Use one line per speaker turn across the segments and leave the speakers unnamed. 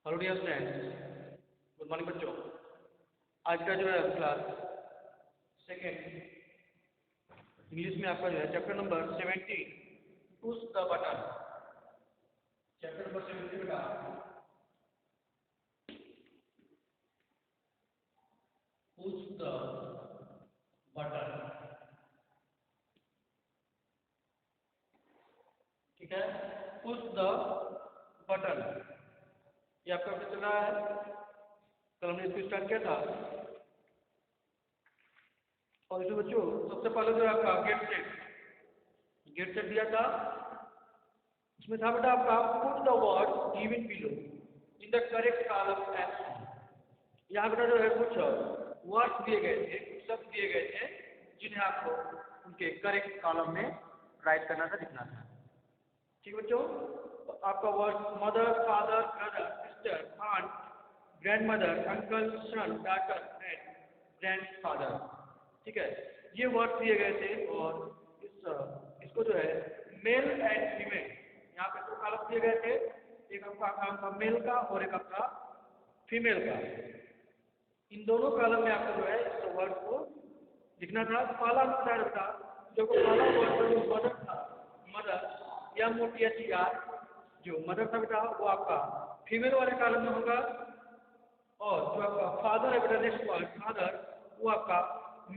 Hello dear students, good morning बच्चों। आज का जो है क्लास सेकेंड इंग्लिश में आपका जो है chapter number 17 push the button. Chapter number 17 बेटा पुश द बटन। ठीक है, पुश द बटन ये आपका क्या चल रहा है। कल हमने इसको स्टार्ट किया था और इसमें बच्चों सबसे पहले जो है आपका गेट सेट दिया था। इसमें था बेटा आपका put the word given below in the correct column as shown. यहाँ बेटा जो है कुछ वर्ड्स दिए गए थे, कुछ शब्द दिए गए थे जिन्हें आपको उनके करेक्ट कॉलम में राइट करना था, लिखना था। ठीक है बच्चों, तो आपका word mother, father, brother, sister, aunt, grandmother, uncle, son, daughter and grandfather. ठीक है, ये वर्ड दिए गए थे और इसको जो है मेल एंड फीमेल यहाँ पे दो कॉलम दिए गए थे, एक आपका मेल का और एक आपका फीमेल का। इन दोनों कॉलम में आपको जो है इस वर्ड को लिखना था। पहला वर्ड था जो पहला वर्ड मदर था, मदर MOTHER, जो मदर था बेटा वो आपका फीमेल वाले कॉलम में होगा और जो आपका फादर है बेटा नेक्स्ट वर्ड फादर वो आपका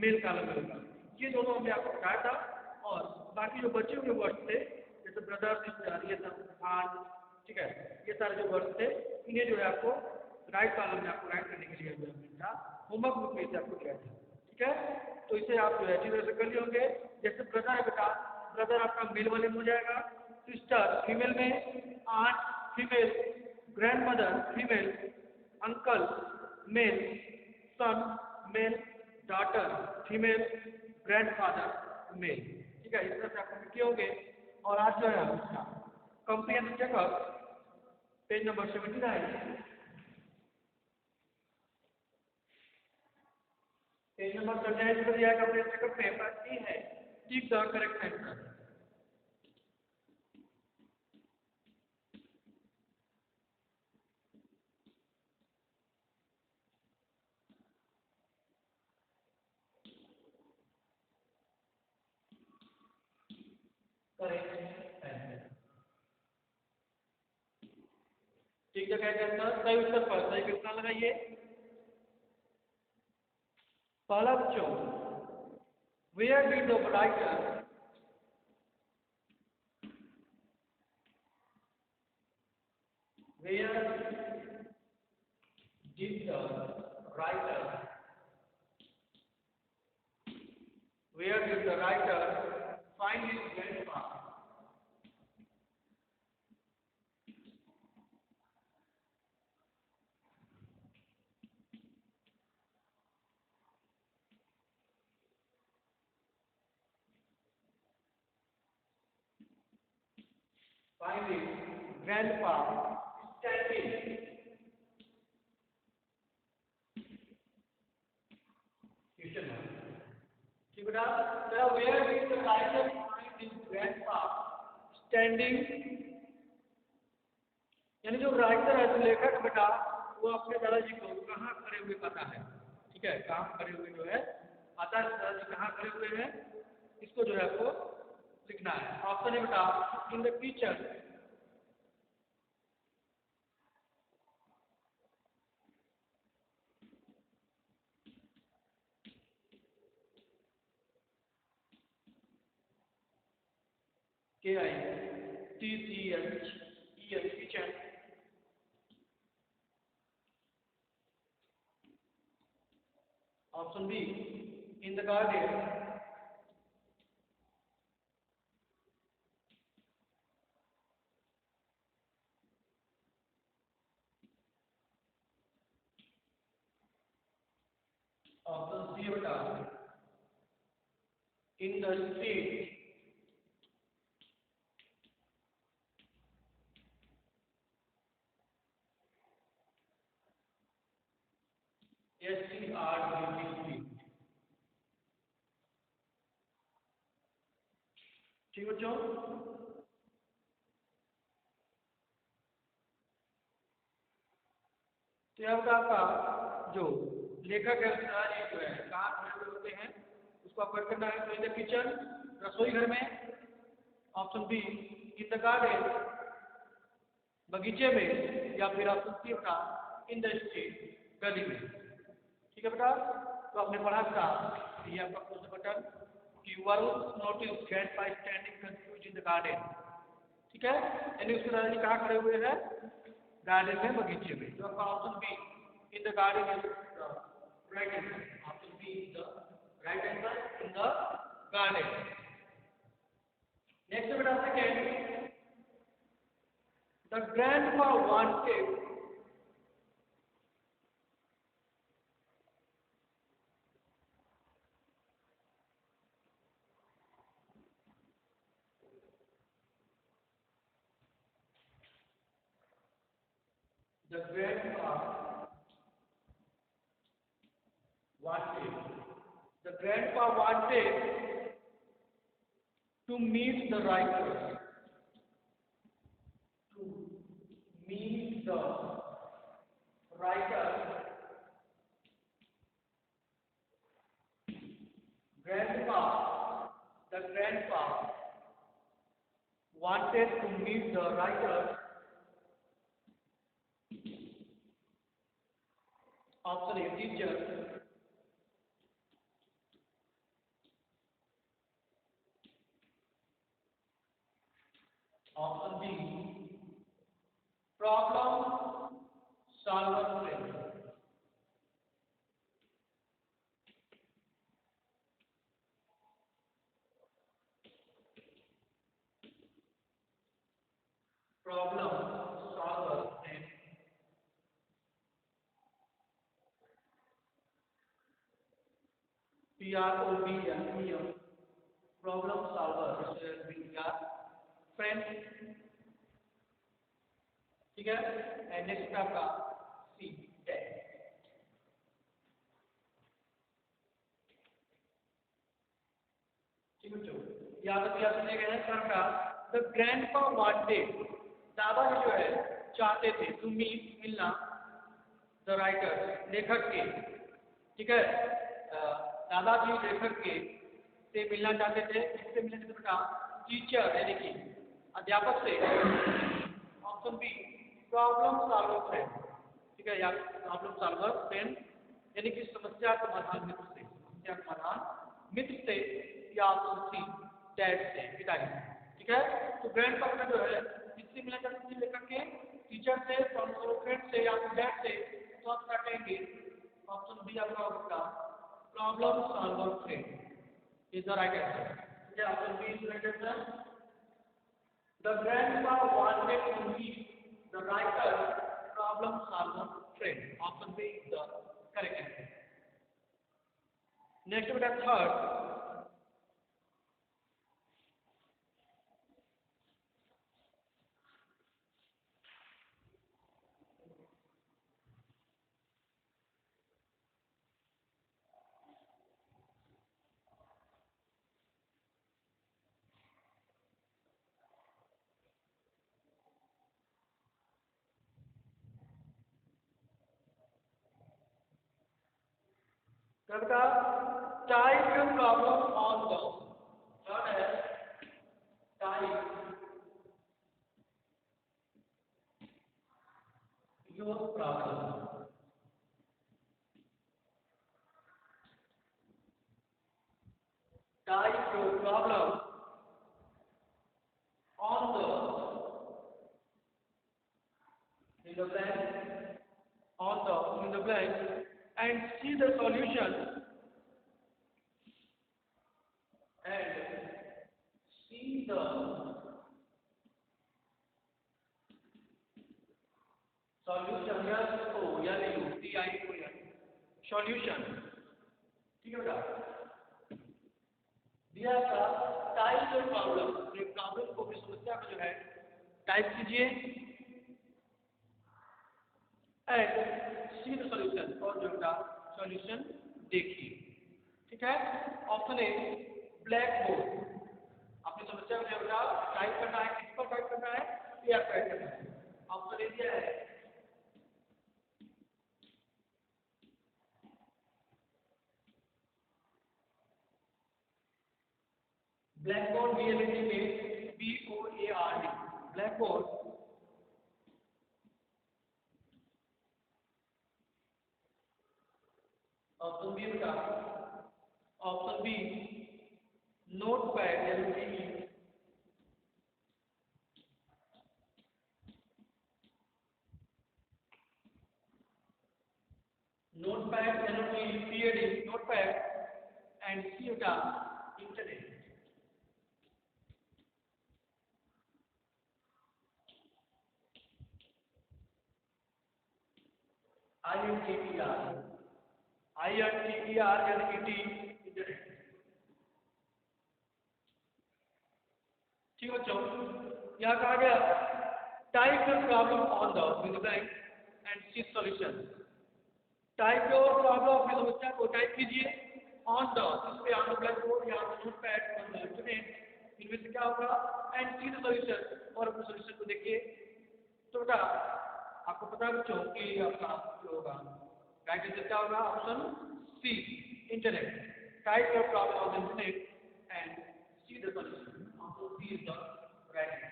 मेल कॉलम में होगा। ये दोनों हमने आपको बताया था और बाकी जो बचे हुए वर्ड्स थे जैसे ब्रदर, सिस्टर, ये सब आंट, ठीक है, ये सारे जो वर्ड्स थे इन्हें जो है आपको राइट कॉलम में आपको राइट करने के लिए जो था होमवर्क बुक में से आपको दिया था। ठीक है, तो इसे आप जो है अच्छी तरह से कर लिए होंगे। जैसे ब्रदर है बेटा, ब्रदर आपका मेल वाले में हो जाएगा, सिस्टर फीमेल में, aunt female, grandmother female, uncle male, son male, daughter female, grandfather male. ठीक है, इस तरह से आप किए होंगे। और आज जो है comprehensive checkup page number 79, page number 79 पर दिया कंप्रीहेंसिव चेकअप पेपर सी है, tick the correct answer. Correct answer, ठीक है, करेक्ट आंसर सही उत्तर पर सही कितना लगाइए। पहला बच्चों, where did the writer where did the writer where did the writer find his grandpa. Find his grandpa standing. Question mark. ठीक बेटा, now where did the writer find his grandpa standing? यानी जो राइटर है, जो लेखक है बेटा, वो अपने दादाजी को कहाँ खड़े हुए पाता है। ठीक है, कहाँ खड़े हुए जो है आता है, दादाजी कहाँ खड़े हुए हैं, इसको जो है आपको लिखना है। ऑप्शन है बेटा in the kitchen, KITCHEN kitchen. Option B in the garden. Option C बेटा इन द स्ट्रीट। STREET। ठीक बच्चों, तो यहाँ पर आपका जो लेखक है उसका ये जो है कहाँ खड़े हुए होते हैं उसको आपको करना है। तो इन द किचन, रसोई घर में। Option B in the garden, बगीचे में। या फिर ऑप्शन सी होगा इन द स्ट्रीट, गली में। ठीक है बेटा, तो आपने पढ़ा था ये आपका क्वेश्चन बटन कि Varun notice grandpa standing confuse in the garden. ठीक है, यानी उसके दादाजी कहाँ खड़े हुए हैं? गार्डन में, बगीचे में। तो आपका option B in the garden is right answer. Option B is the right answer, in the garden. Next बेटा second, the grandpa wanted the grandpa wanted the grandpa wanted to meet the writers, to meet the writers. Grandpa, the grandpa wanted to meet the writers. Option A teacher, option B problem solver friend, problem solver friend, PROBLEM, problem solver friend। ठीक है, and next आपका सी ten. ठीक बच्चों, याद रखिए सुने गए हैं सर का द ग्रैंडपा वांटेड, दादाजी जो है चाहते थे टू मीट, मिलना, द राइटर, लेखक के। ठीक है, दादाजी लेखक के से मिलना चाहते थे। किससे मिलना चाहते बेटा? टीचर यानी कि अध्यापक से। Option B problem solver friend. ठीक है, या प्रॉब्लम सॉल्वर फ्रेंड यानी कि समस्या समाधान मित्र से, समस्या समाधान मित्र से। या ऑप्शन सी डैड से, पिताजी से। ठीक है, तो ग्रैंडपा का जो है किससे मिलना चाहते थे लेखक के? टीचर से, प्रॉब्लम सॉल्वर फ्रेंड से, या फिर डैड से। तो आप क्या कहेंगे? ऑप्शन बी आपका होगा problem solver friend is the right answer. ठीक है, option B is right answer. The grandpa wanted to meet the writer, problem solver friend. Option B is the correct answer. Next we have third. Third type your problem on the. Third is type your problem. Type your problem on the in the blank, on the in the blank, and see the solution, and see the solution, yes o यानी T I O N, solution. ठीक है बेटा, दिया था type of problem, problem को भी, समस्या को जो है टाइप कीजिए एंड सी द सॉल्यूशन, और जो है सॉल्यूशन देखिए। ठीक है, ऑप्शन ए ब्लैक बोर्ड, अपनी समस्या को जो है टाइप करना है, किस पर टाइप करना है, या टाइप करना है। ऑप्शन ए दिया है ब्लैकबोर्ड BLAC में BOARD, ब्लैकबोर्ड। ऑप्शन बी बेटा, option B notepad NOTE, notepad NOTE PAD, notepad and C बेटा इंटरनेट। INTER internet. ठीक बच्चों, यहाँ कहा गया type your problem on the with blank and see solution. Type your problem, अपनी समस्या को टाइप कीजिए ऑन द, इस पे ऑन द ब्लैकबोर्ड या नोटपैड ऑन द इंटरनेट, इनमें से क्या होगा एंड सी द सॉल्यूशन, और अपने सॉल्यूशन को देखिए। तो बेटा आपको पता है बच्चों कि आपका जो होगा राइट आंसर क्या होगा, option C internet. Type your problem on the internet and see the solution, option C is the right answer.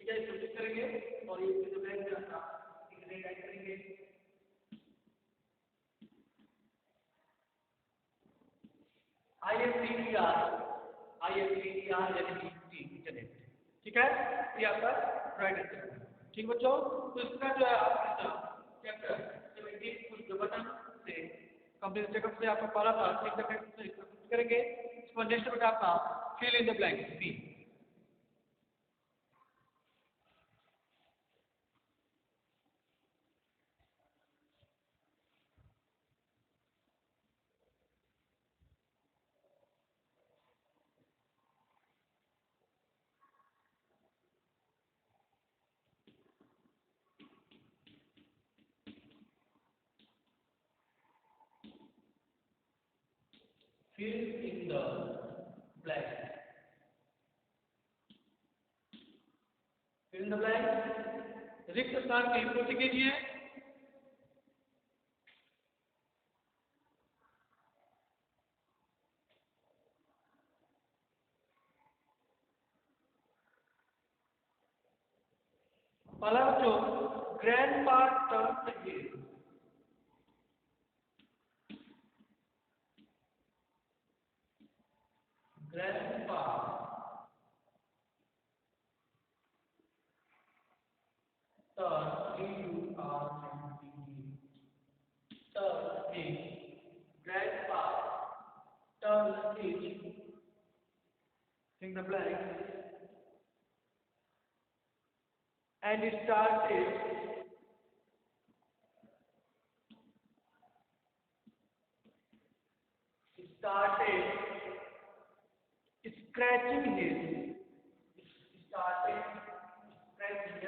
ठीक है, इसको चेक करेंगे और ये जो ब्लैंक में आपका इंटरनेट टाइप करेंगे। INTER internet. ठीक है, ये आपका राइट आंसर। ठीक बच्चों, तो इसका जो है आपका चैप्टर 17 कुछ जो बटन से कंप्लीट चेकअप से आपका पढ़ा था, ठीक है, करेंगे। इसको नेक्स्ट बेटा आपका fill in the blank B. Fill in the blank. Fill in the blank, रिक्त स्थान की पूर्ति कीजिए। पहला बच्चों, grandpa turned his. Grandpa turned his, grandpa turned his, in the blank, and started scratching his, started scratching,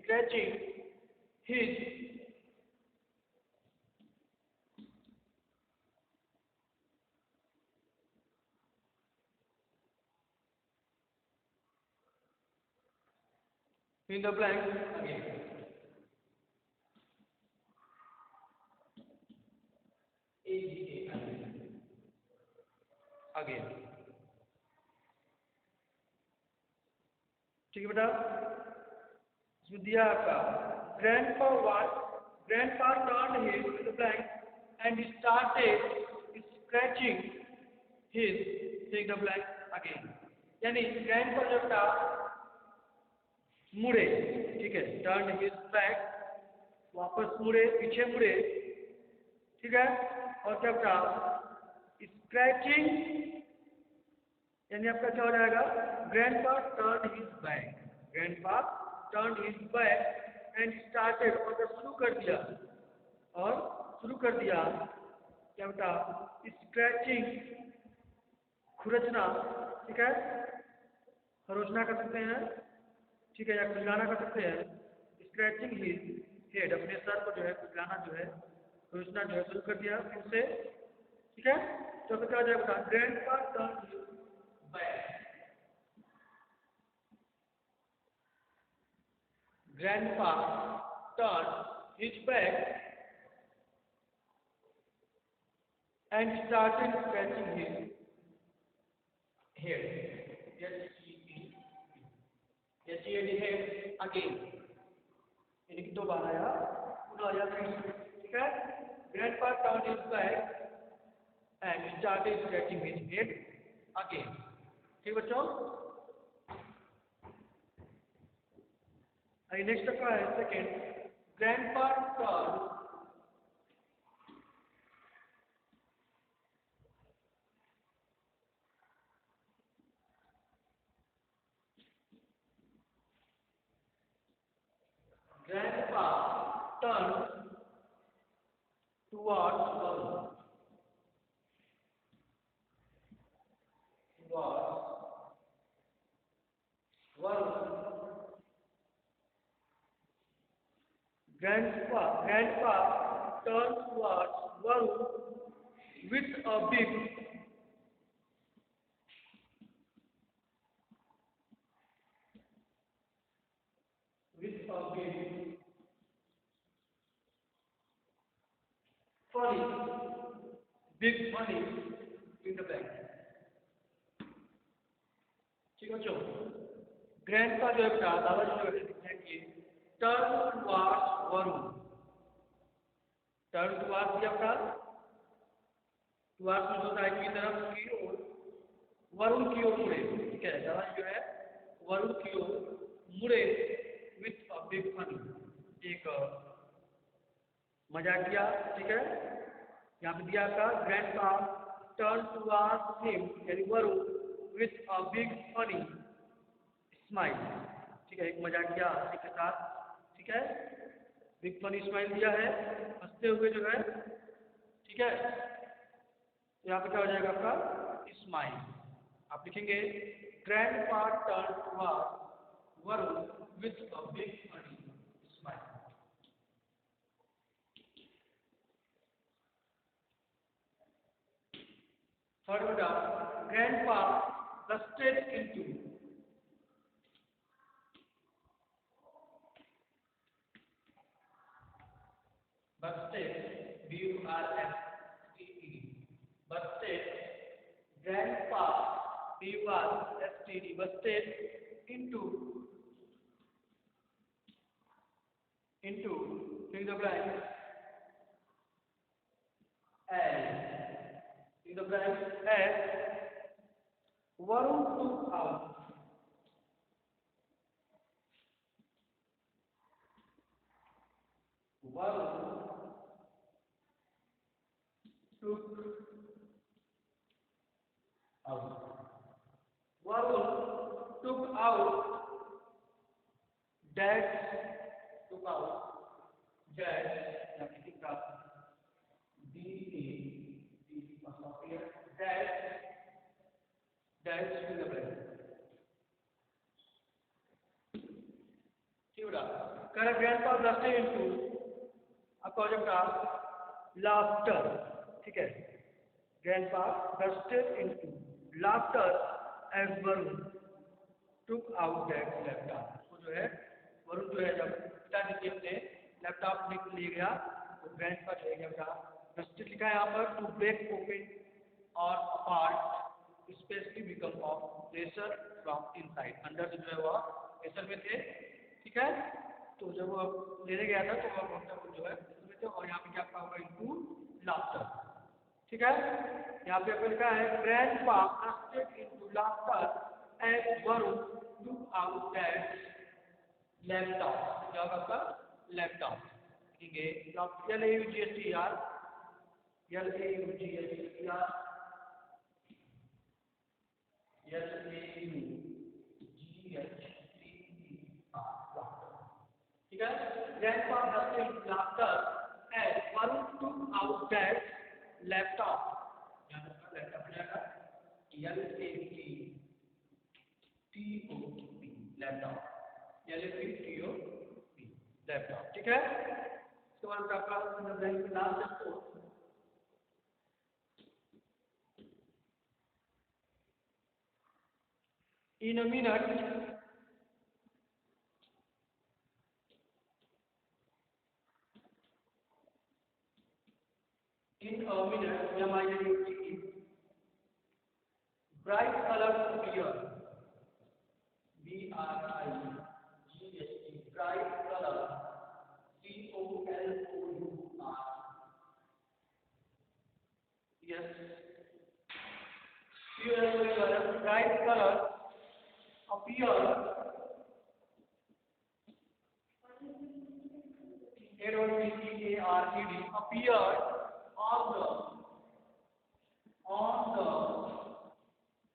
scratching his in the blank again. Again. ठीक है बेटा, इसमें दिया आपका grandpa turned his in the blank and started scratching his in the blank again. यानी grandpa जो बेटा मुड़े, ठीक है, turned his back, वापस मुड़े, पीछे मुड़े, ठीक है, और क्या बेटा स्क्रैचिंग, यानी आपका क्या हो जाएगा, grandpa turned his back, grandpa turned his back and started, और शुरू कर दिया क्या बेटा स्क्रैचिंग, खुरचना, ठीक है, खरोचना कर सकते हैं, ठीक है, या खुजलाना कर सकते हैं। स्क्रैचिंग हिज हेड, अपने सर को जो है खुजलाना, जो है खुरचना, जो है शुरू कर दिया फिर से, ठीक है। तो क्या हो जाएगा, grandpa turned his back, Grandpa turned his back and started scratching his head. H-E-A-D head again. यानी कि दोबारा या पुनः या फिर से, ठीक है? Grandpa turned his back and started scratching his head again. ठीक बच्चों? नेक्स्ट का है second. Grandpa turned towards Varun. Grandpa turned towards Varun with a big funny, in the back. ठीक है बच्चों? ग्रैंडपा जो है बेटा, दादाजी जो है कि turn towards Varun. Turn towards दिया बेटा. टुवार्ड्स में होता है की तरफ की ओर, वरुण की ओर मुड़े. ठीक है, दादाजी जो है वरुण की ओर मुड़े विथ अ बिग फनी, एक मजाकिया. ठीक है, यहाँ पे दिया था ग्रैंडपा टर्न टुवार्ड्स हिम यानी Varun with a big funny smile. ठीक है, एक मजाकिया हंसी के साथ. ठीक है, बिग फनी स्माइल दिया है, हंसते हुए जो है. ठीक है, यहाँ पे क्या हो जाएगा आपका स्माइल. आप लिखेंगे grandpa turn towards Varun with a big funny smile. Third बेटा, grandpa busted into busted B-U-R-S-T-E busted. Grandpa B-U-R-S-T-D busted into fill the blank as in the blank as Varun took out Varun took out Dad's fill the blank. Correct. Grandpa busted into आपका हो जाएगा laughter. ठीक है, Grandpa busted into laughter as Varun took out that laptop. तो जो है वरुण जो है जब पिताजी के अपने लैपटॉप ले गया तो ग्रैंडपा जो है क्या busted लिखा है यहाँ पर to break open or apart especially become of pressure from inside. अंदर से जो है वो प्रेशर में थे. ठीक है, तो जब वो लेने गया था तो वो जो है इसमें थे. और यहाँ पे क्या होगा इनटू लाफ्टर. ठीक है, यहाँ पे अपन लिखा है grandpa busted into laughter as Varun took out that laptop. क्या होगा आपका लैपटॉप. लिखेंगे L-A-U-G-H-T-E-R L-A-U-G-H-T-E-R ठीक है, grandpa busted laughter as Varun took out that laptop. यहाँ पर लैपटॉप आ जाएगा L-A-P-T-O-P लैपटॉप. L-A-P-T-O-P laptop. ठीक है, इसके बाद आपका last in a minute minutes, MINUTE, bright colors appear. BRIGHT, bright color. COLOUR. Yes. Bright colors appear. ARED, appeared on the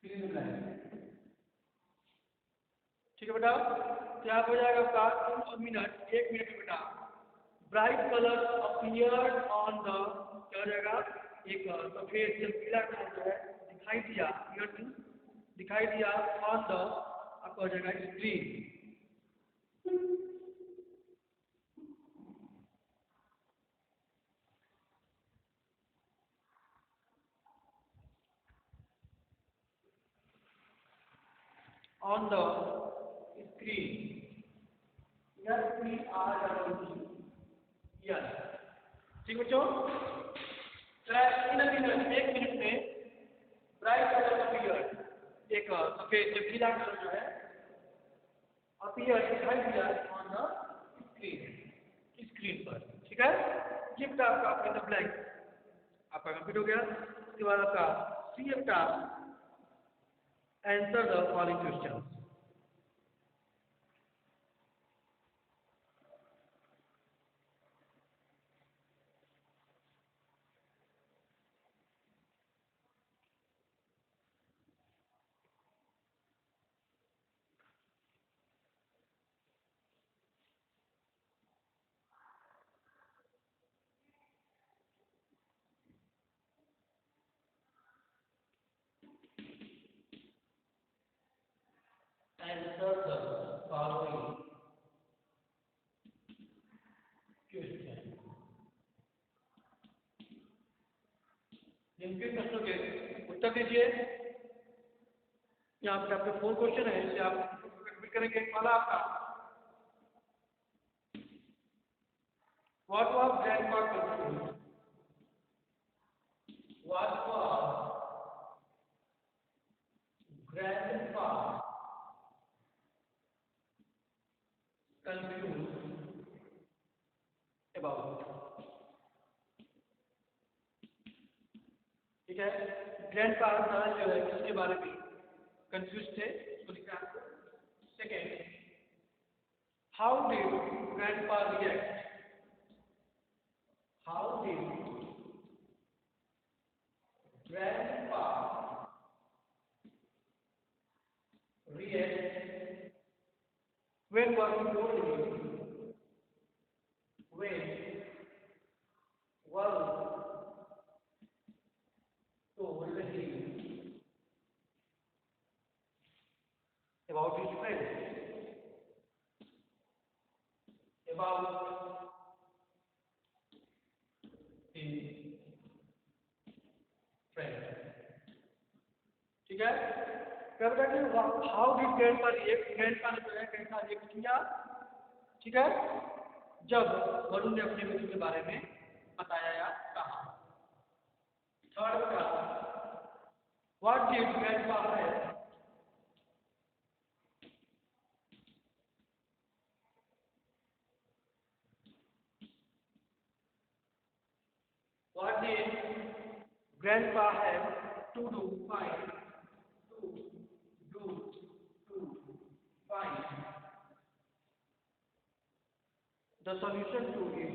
fill in the blank. ठीक है बेटा, क्या हो जाएगा आपका मिनट, 1 मिनट में बेटा bright colour appeared on the, क्या हो जाएगा, एक सफेद चमकीला कलर जो है दिखाई दिया, दिखाई दिया ऑन द, आपका हो जाएगा screen. On the screen. Yes. ठीक बच्चों, इन मिनट, 1 मिनट में ब्राइट कलर अपीयर, एक सफेद चमकीला कलर जो है अपीयर दिखाई दिया ऑन द स्क्रीन पर. ठीक है, ये बेटा आपका फिल द ब्लैंक आपका कंप्लीट हो गया. उसके बाद आपका सी बेटा answer the following questions. Answer the following question. निम्नलिखित प्रश्नों के उत्तर दीजिए. यहाँ पे आपके 4 क्वेश्चन है, इसे आप कंप्लीट करेंगे. पहला आपका, What was grandpa confused? What was grandpa confused about? ठीक है, ग्रैंडपा जो है किसके बारे में कंफ्यूज थे, उसको लिखना है. Second, how did grandpa react? How did grandpa react when was he told him? When was told him about his friend? About his friend. ठीक है, how did grandpa react? Grandpa ने जो है कैसा रिएक्ट किया? ठीक है, जब वरुण ने अपने मित्र के बारे में बताया या कहा. थर्ड का, what did grandpa have? What did grandpa have to do? Find the solution to it.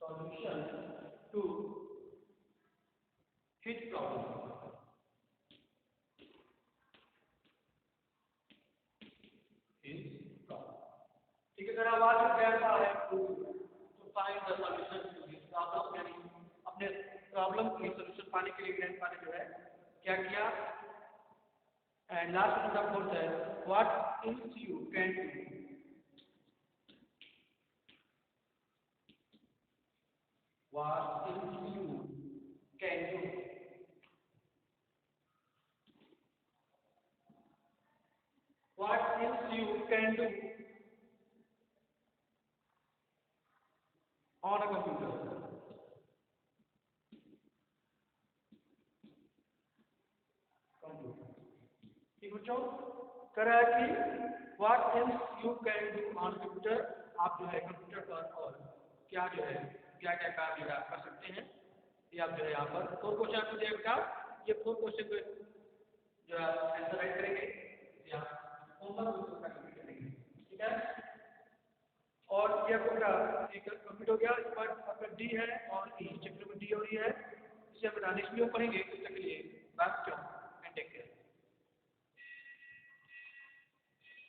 Solution to his problem. ठीक है, अगर आवाज grandpa have to find the solution to his problem, यानी अपने प्रॉब्लम की सॉल्यूशन पाने के लिए ग्रैंडपा ने जो है क्या किया. एंड लास्ट में द फोर्थ है, what else you can do? What else you can do? What else you can do? On a computer. ठीक बच्चों, कह रहा है कि what else you can do on computer, आप जो है कंप्यूटर पर और क्या जो है क्या क्या काम जो है आप कर सकते हैं, ये आप जो है यहाँ पर 4 क्वेश्चन आपको दिया बेटा। ये 4 क्वेश्चन को जो है आंसर राइट करेंगे, यहाँ होमवर्क उसका कंप्लीट करेंगे, ठीक है। और ये आपका एक कंप्लीट हो गया। इस बार आपका डी है और ई चैप्टर में डी और ई है, इसे हम नेक्स्ट वीडियो पढ़ेंगे। तब तक के लिए बाय।